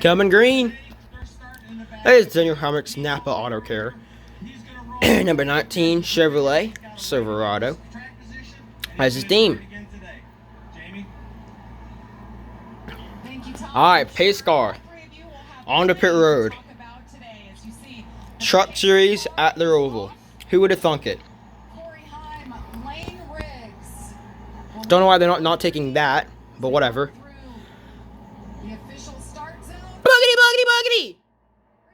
Coming green. There's Daniel Hamrick's Napa Auto Care. Number 19, Chevrolet Silverado. Has his team. Alright, pace car. On the pit road. Truck series at the Roval. Who would have thunk it? Don't know why they're not taking that, but whatever. Boogity, boogity, boogity!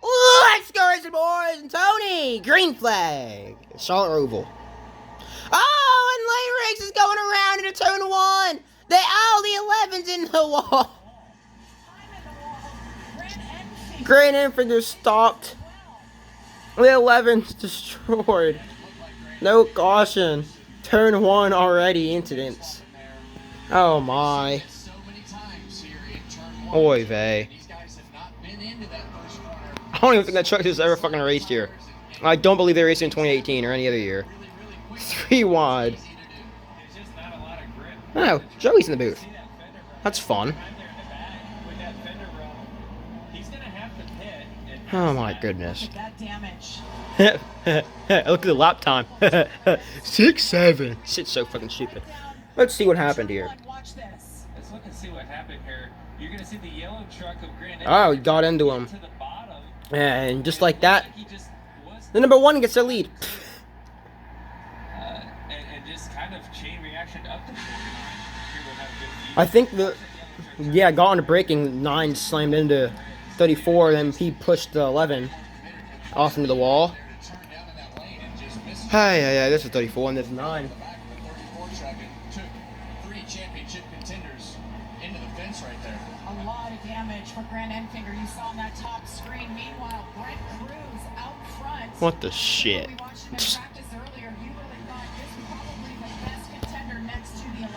Let's go racing, boys! And Tony! Green flag! Charlotte Roval. Oh, and Lane Riggs is going around into turn 1! The 11's in the wall! Great Enfinger stopped. The 11's destroyed. No caution. Turn 1 already incidents. Oh my. Oy vey. I don't even think that truck has ever fucking raced here. I don't believe they raced in 2018 or any other year. 3 wide. Oh, Joey's in the booth. That's fun. Oh my goodness. Look at the lap time. 6-7. Shit's so fucking stupid. Let's see what happened here. Let's look and see what happened here. You're gonna see the yellow truck of Grand. Oh, he got into him. And just like that, the number 1 gets the lead. And just kind of chain reaction up to 49. I think got on the braking, 9 slammed into 34, then he pushed the 11 off into the wall. Yeah, this is 34 and this is 9. A lot of damage for Grand Enfinger. You saw on that top screen. Meanwhile, Brent Cruz out front. What the shit? We watched him in practice earlier. You really thought this was probably the best contender next to the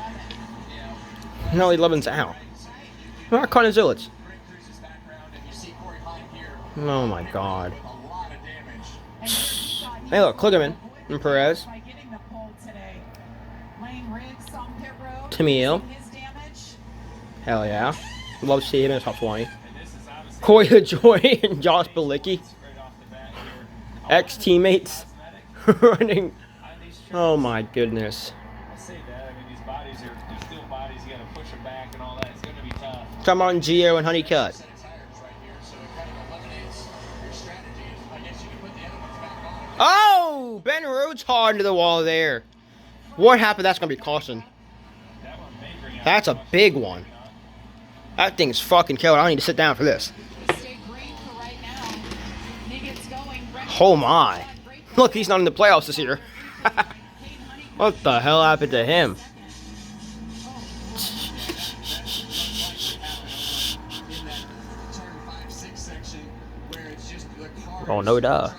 11. No, the 11's out. Where are Connor Zillits? Oh my god. Hey look, Kligerman and Perez. Tamiel. Hell yeah. Love to see him in the top 20. Corey LaJoy and Josh Balicki. Ex-teammates running. Oh my goodness. Come on, Gio and Honeycutt. Oh! Ben Rhodes hard into the wall there. What happened? That's going to be caution. That's a big one. That thing's fucking killer. I need to sit down for this. Oh my. Look, he's not in the playoffs this year. What the hell happened to him? Oh, no duh.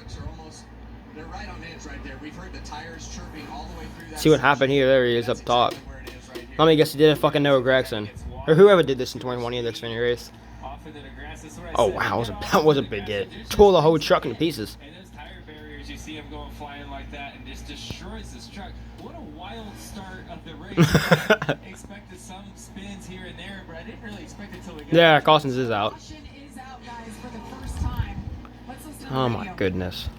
See what happened here. There he is up top. Let me guess he didn't fucking know Gregson. Or whoever did this in 2020 in the Xfinity race. Oh wow, that was a big hit. Tore the whole truck into pieces. And those tire barriers, you see him going flying like that and just destroys this truck. What a wild start of the race. Expected some spins here and there, but I didn't really expect it till we got. Yeah, Costins is out. Oh my goodness.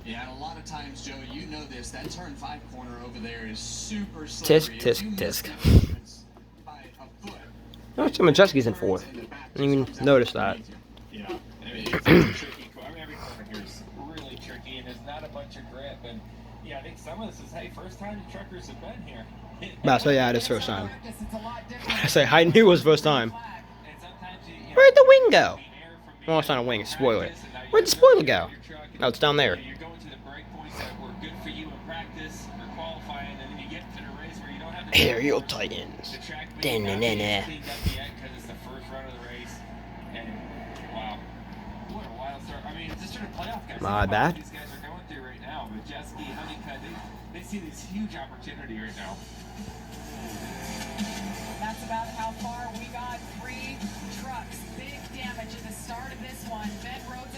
Yeah, a lot of times, Joe, you know this. That turn 5 corner over there is super Tisk, slippery. tisk, tisk. Oh, Tim Majeski's in 4th. I didn't even notice that. Yeah, I mean, it's tricky. I mean, every corner here is really tricky, and there's not a bunch of grip. And yeah, I think some of this is, hey, first time the truckers have been here. So yeah, it is first time. I say, I knew it was first time. Where'd the wing go? Well, it's not a wing, it's a spoiler. Where'd the spoiler go? Oh, it's down there. Aerial Titans. Da-na-na-na. My bad. These guys are going through right now. Majeski, Honeycutt, they see this huge opportunity right now. That's about how far we got. 3 trucks. Big damage at the start of this one. Ben Rhodes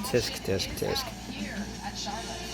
Tisk, tisk, tisk. here at Charlotte.